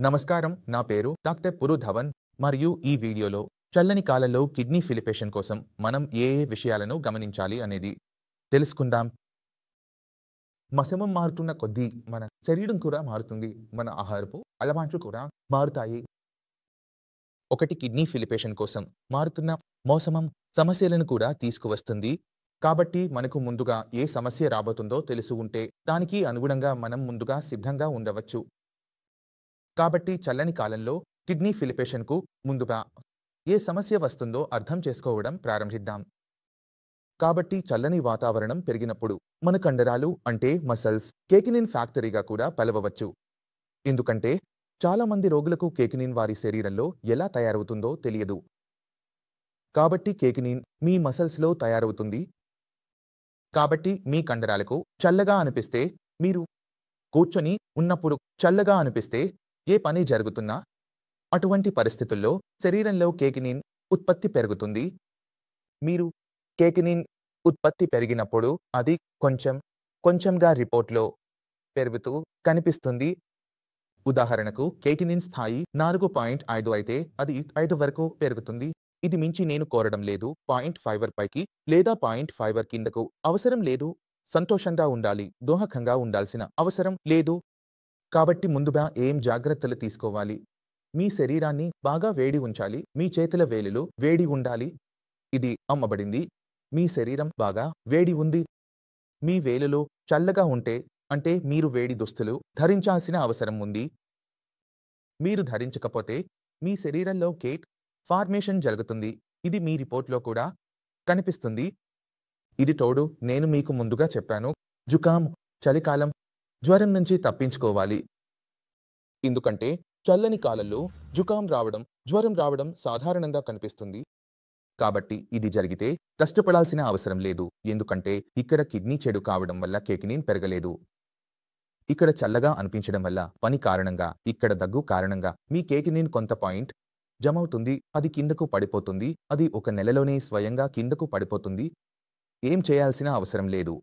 నమస్కారం, నా పేరు డాక్టర్ పురు ధవన్ మరియు ఈ వీడియోలో చల్లని కాలంలో కిడ్నీ ఫిలిపేషన్ కోసం మనం ఏ విషయాలను గమనించాలి అనేది తెలుసుకుందాం. మసమం మారుతున్న కొద్దీ మన శరీరం కూడా మారుతుంది. మన ఆహారపు అలవాట్లు కూడా మారుతాయి. ఒకటి కిడ్నీ ఫిలిపేషన్ కోసం మారుతున్న మోసమం సమస్యలను కూడా తీసుకువస్తుంది. కాబట్టి మనకు ముందుగా ఏ సమస్య రాబోతుందో తెలిసి ఉంటే దానికి అనుగుణంగా మనం ముందుగా సిద్ధంగా ఉండవచ్చు. కాబట్టి చల్లని కాలంలో కిడ్నీ ఫిలిపేషన్కు ముందుగా ఏ సమస్య వస్తుందో అర్థం చేసుకోవడం ప్రారంభిద్దాం. కాబట్టి చల్లని వాతావరణం పెరిగినప్పుడు మన కండరాలు అంటే మసల్స్ కేకినిన్ ఫ్యాక్టరీగా కూడా పలవవచ్చు. ఎందుకంటే చాలా మంది రోగులకు కేకినిన్ వారి శరీరంలో ఎలా తయారవుతుందో తెలియదు. కాబట్టి కేకినిన్ మీ మసల్స్లో తయారవుతుంది. కాబట్టి మీ కండరాలకు చల్లగా అనిపిస్తే, మీరు కూర్చొని ఉన్నప్పుడు చల్లగా అనిపిస్తే, ఏ పని జరుగుతున్నా అటువంటి పరిస్థితుల్లో శరీరంలో కేకినిన్ ఉత్పత్తి పెరుగుతుంది. మీరు కేకినిన్ ఉత్పత్తి పెరిగినప్పుడు అది కొంచెంగా రిపోర్ట్లో పెరుగుతూ కనిపిస్తుంది. ఉదాహరణకు కేకినిన్ స్థాయి 4.5 అయితే అది 5 వరకు పెరుగుతుంది. ఇది మించి నేను కోరడం లేదు. 0.5 పైకి లేదా 0.5 కిందకు అవసరం లేదు. సంతోషంగా ఉండాలి, దోహకంగా ఉండాల్సిన అవసరం లేదు. కాబట్టి ముందుగా ఏం జాగ్రత్తలు తీసుకోవాలి? మీ శరీరాన్ని బాగా వేడి ఉంచాలి. మీ చేతుల వేలులు వేడి ఉండాలి. ఇది అమ్మబడింది. మీ శరీరం బాగా వేడి ఉంది. మీ వేలులు చల్లగా ఉంటే అంటే మీరు వేడి దుస్తులు ధరించాల్సిన అవసరం ఉంది. మీరు ధరించకపోతే మీ శరీరంలో కేట్ ఫార్మేషన్ జరుగుతుంది. ఇది మీ రిపోర్ట్లో కూడా కనిపిస్తుంది. ఇది తోడు నేను మీకు ముందుగా చెప్పాను, జుకాం, చలికాలం, జ్వరం నుంచి తప్పించుకోవాలి. ఎందుకంటే చల్లని కాలంలో జుకాం రావడం, జ్వరం రావడం సాధారణంగా కనిపిస్తుంది. కాబట్టి ఇది జరిగితే కష్టపడాల్సిన అవసరం లేదు. ఎందుకంటే ఇక్కడ కిడ్నీ చెడు కావడం వల్ల కేకినిన్ పెరగలేదు. ఇక్కడ చల్లగా అనిపించడం వల్ల పని కారణంగా, ఇక్కడ దగ్గు కారణంగా మీ కేకినిన్ కొంత పాయింట్ జమవుతుంది. అది కిందకు పడిపోతుంది. అది ఒక నెలలోనే స్వయంగా కిందకు పడిపోతుంది. ఏం చేయాల్సిన అవసరం లేదు.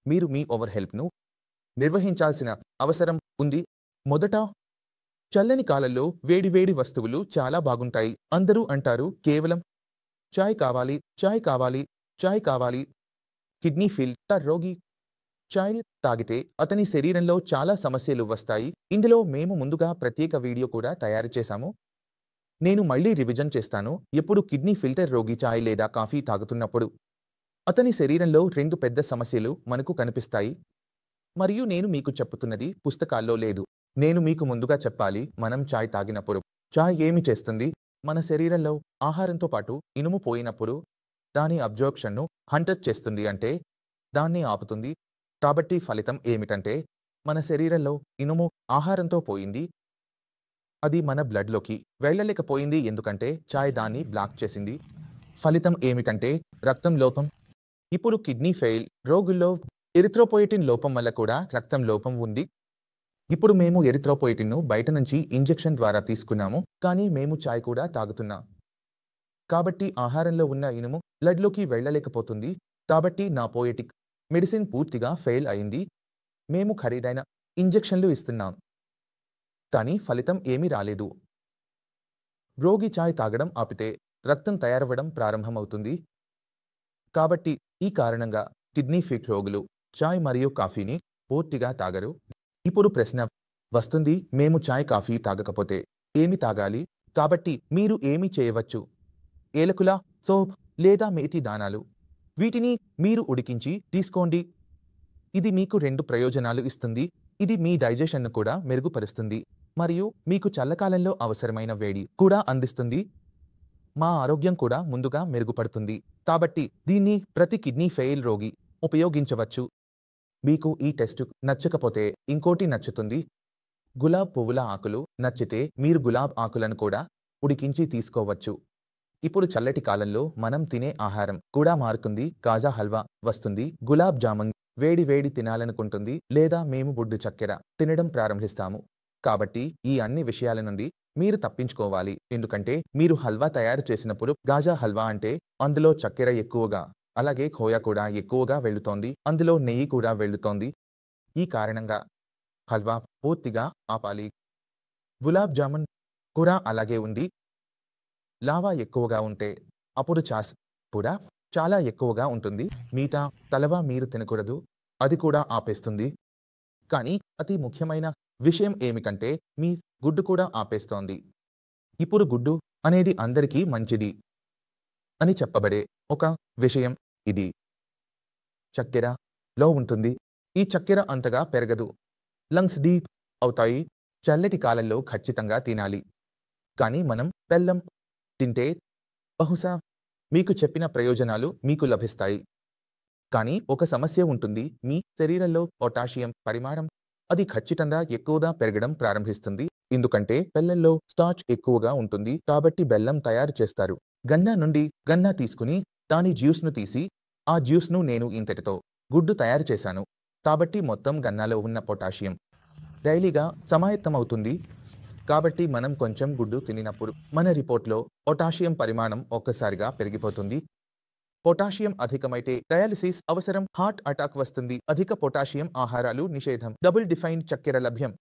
మీరు మీ ఓవర్ హెల్ప్ను నిర్వహించాల్సిన అవసరం ఉంది. మొదట చల్లని కాలంలో వేడివేడి వస్తువులు చాలా బాగుంటాయి. అందరూ అంటారు కేవలం చాయ్ కావాలి, చాయ్ కావాలి, చాయ్ కావాలి. కిడ్నీ ఫిల్టర్ రోగి చాయ్ తాగితే అతని శరీరంలో చాలా సమస్యలు వస్తాయి. ఇందులో మేము ముందుగా ప్రత్యేక వీడియో కూడా తయారు చేశాము. నేను మళ్ళీ రివిజన్ చేస్తాను. ఎప్పుడు కిడ్నీ ఫిల్టర్ రోగి చాయ్ లేదా కాఫీ తాగుతున్నప్పుడు అతని శరీరంలో 2 పెద్ద సమస్యలు మనకు కనిపిస్తాయి. మరియు నేను మీకు చెప్పుతున్నది పుస్తకాల్లో లేదు. నేను మీకు ముందుగా చెప్పాలి. మనం చాయ్ తాగినప్పుడు చాయ్ ఏమి చేస్తుంది? మన శరీరంలో ఆహారంతో పాటు ఇనుము పోయినప్పుడు దాని అబ్జార్ప్షన్ను హంటర్ చేస్తుంది, అంటే దాన్ని ఆపుతుంది. కాబట్టి ఫలితం ఏమిటంటే మన శరీరంలో ఇనుము ఆహారంతో పోయింది. అది మన బ్లడ్లోకి వెళ్ళలేకపోయింది. ఎందుకంటే చాయ్ దాన్ని బ్లాక్ చేసింది. ఫలితం ఏమిటంటే రక్తం లోపం. ఇప్పుడు కిడ్నీ ఫెయిల్ రోగుల్లో ఎరిథ్రోపోయిటిన్ లోపం వల్ల కూడా రక్తం లోపం ఉంది. ఇప్పుడు మేము ఎరిథ్రోపోయిటిన్ను బయట నుంచి ఇంజెక్షన్ ద్వారా తీసుకున్నాము, కానీ మేము చాయ్ కూడా తాగుతున్నాం. కాబట్టి ఆహారంలో ఉన్న ఇనుము బ్లడ్లోకి వెళ్ళలేకపోతుంది. కాబట్టి నా పోయటిక్ మెడిసిన్ పూర్తిగా ఫెయిల్ అయింది. మేము ఖరీదైన ఇంజెక్షన్లు ఇస్తున్నాం, కానీ ఫలితం ఏమీ రాలేదు. రోగి చాయ్ తాగడం ఆపితే రక్తం తయారవ్వడం ప్రారంభమవుతుంది. కాబట్టి ఈ కారణంగా కిడ్నీ ఫిట్ రోగులు చాయ్ మరియు కాఫీని పూర్తిగా తాగరు. ఇప్పుడు ప్రశ్న వస్తుంది, మేము చాయ్ కాఫీ తాగకపోతే ఏమి తాగాలి? కాబట్టి మీరు ఏమి చేయవచ్చు? ఏలకుల సోప్ లేదా మేతి దానాలు, వీటిని మీరు ఉడికించి తీసుకోండి. ఇది మీకు 2 ప్రయోజనాలు ఇస్తుంది. ఇది మీ డైజెషన్ను కూడా మెరుగుపరుస్తుంది మరియు మీకు చల్లకాలంలో అవసరమైన వేడి కూడా అందిస్తుంది. మా ఆరోగ్యం కూడా ముందుగా మెరుగుపడుతుంది. కాబట్టి దీన్ని ప్రతి కిడ్నీ ఫెయిల్ రోగి ఉపయోగించవచ్చు. మీకు ఈ టెస్ట్ నచ్చకపోతే ఇంకోటి నచ్చుతుంది. గులాబ్ పువ్వుల ఆకులు నచ్చితే మీరు గులాబ్ ఆకులను కూడా ఉడికించి తీసుకోవచ్చు. ఇప్పుడు చల్లటి కాలంలో మనం తినే ఆహారం కూడా మారుతుంది. కాజా హల్వా వస్తుంది. గులాబ్ జామున్ వేడి వేడి తినాలనుకుంటుంది, లేదా మేము బొడ్డు చక్కెర తినడం ప్రారంభిస్తాము. కాబట్టి ఈ అన్ని విషయాల నుండి మీరు తప్పించుకోవాలి. ఎందుకంటే మీరు హల్వా తయారు చేసినప్పుడు గాజా హల్వా అంటే అందులో చక్కెర ఎక్కువగా, అలాగే ఖోయా కూడా ఎక్కువగా వెళ్తోంది. అందులో నెయ్యి కూడా వెళ్తోంది. ఈ కారణంగా హల్వా పూర్తిగా ఆపాలి. గులాబ్ జామున్ కూడా అలాగే ఉంది. లావా ఎక్కువగా ఉంటే అప్పుడు చాస్ కూడా చాలా ఎక్కువగా ఉంటుంది. మీఠా తలవా మీరు తినకూడదు. అది కూడా ఆపేస్తుంది. కానీ అతి ముఖ్యమైన విషయం ఏమిటంటే మీ గుడ్డు కూడా ఆపేస్తోంది. ఇప్పుడు గుడ్డు అనేది అందరికీ మంచిది అని చెప్పబడే ఒక విషయం ఇది. చక్కెరలో ఉంటుంది. ఈ చక్కెర అంతగా పెరగదు. లంగ్స్ డీప్ అవుతాయి. చల్లటి కాలంలో ఖచ్చితంగా తినాలి. కానీ మనం బెల్లం తింటే బహుశా మీకు చెప్పిన ప్రయోజనాలు మీకు లభిస్తాయి. కానీ ఒక సమస్య ఉంటుంది. మీ శరీరంలో పొటాషియం పరిమాణం అది ఖచ్చితంగా ఎక్కువగా పెరగడం ప్రారంభిస్తుంది. ఎందుకంటే బెల్లంలో స్టార్చ్ ఎక్కువగా ఉంటుంది. కాబట్టి బెల్లం తయారు చేస్తారు. గన్నా నుండి గన్నా తీసుకుని దాని జ్యూస్ను తీసి ఆ జ్యూస్ను నేను ఇంతటితో గుడ్డు తయారు చేశాను. కాబట్టి మొత్తం గన్నాలో ఉన్న పొటాషియం డైలీగా సమాయత్తమవుతుంది. కాబట్టి మనం కొంచెం గుడ్డు తినినప్పుడు మన రిపోర్ట్లో పొటాషియం పరిమాణం ఒక్కసారిగా పెరిగిపోతుంది. పొటాషియం అధికమైతే డయాలిసిస్ అవసరం, హార్ట్ అటాక్ వస్తుంది. అధిక పొటాషియం ఆహారాలు నిషేధం. డబుల్ డిఫైన్ చక్కెర లభ్యం.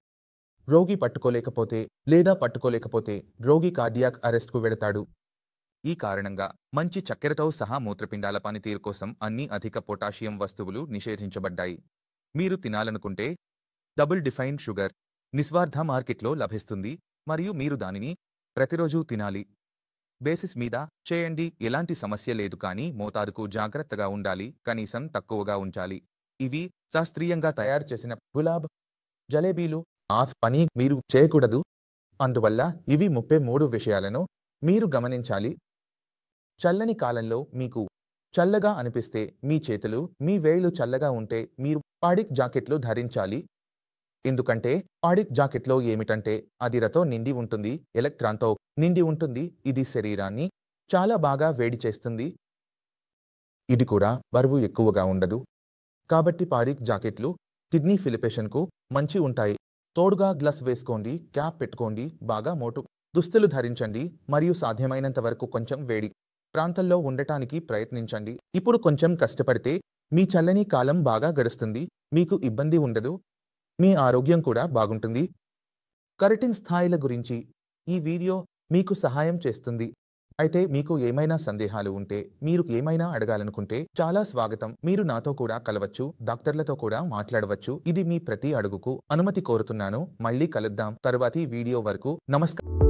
రోగి పట్టుకోలేకపోతే రోగి కార్డియాక్ అరెస్ట్కు వెడతాడు. ఈ కారణంగా మంచి చక్కెరతో సహా మూత్రపిండాల పనితీరు కోసం అన్ని అధిక పొటాషియం వస్తువులు నిషేధించబడ్డాయి. మీరు తినాలనుకుంటే డబుల్ డిఫైన్ షుగర్ నిస్వార్థ మార్కెట్లో లభిస్తుంది మరియు మీరు దానిని ప్రతిరోజు తినాలి. బేసిస్ మీద చేయండి. ఎలాంటి సమస్య లేదు, కానీ మోతాదుకు జాగ్రత్తగా ఉండాలి. కనీసం తక్కువగా ఉంచాలి. ఇవి శాస్త్రీయంగా తయారు చేసిన గులాబ్ జలేబీలు. ఆ పని మీరు చేయకూడదు. అందువల్ల ఇవి 33 విషయాలను మీరు గమనించాలి. చల్లని కాలంలో మీకు చల్లగా అనిపిస్తే మీ చేతులు మీ వేళ్లు చల్లగా ఉంటే మీరు పాడిక్ జాకెట్లు ధరించాలి. ఎందుకంటే పాడిక్ జాకెట్లో ఏమిటంటే అదిరతో నిండి ఉంటుంది, ఎలక్ట్రాన్తో నిండి ఉంటుంది. ఇది శరీరాన్ని చాలా బాగా వేడి చేస్తుంది. ఇది కూడా బరువు ఎక్కువగా ఉండదు. కాబట్టి పాడిక్ జాకెట్లు కిడ్నీ ఫిలిపేషన్కు మంచి ఉంటాయి. తోడుగా గ్లస్ వేసుకోండి, క్యాప్ పెట్టుకోండి, బాగా మోటు దుస్తులు ధరించండి మరియు సాధ్యమైనంత వరకు కొంచెం వేడి ప్రాంతంలో ఉండటానికి ప్రయత్నించండి. ఇప్పుడు కొంచెం కష్టపడితే మీ చల్లని కాలం బాగా గడుస్తుంది. మీకు ఇబ్బంది ఉండదు. మీ ఆరోగ్యం కూడా బాగుంటుంది. కెరటిన్ స్థాయిల గురించి ఈ వీడియో మీకు సహాయం చేస్తుంది. అయితే మీకు ఏమైనా సందేహాలు ఉంటే, మీరు ఏమైనా అడగాలనుకుంటే చాలా స్వాగతం. మీరు నాతో కూడా కలవచ్చు, డాక్టర్లతో కూడా మాట్లాడవచ్చు. ఇది మీ ప్రతి అడుగుకు అనుమతి కోరుతున్నాను. మళ్ళీ కలుద్దాం తరువాతి వీడియో వరకు. నమస్కారం.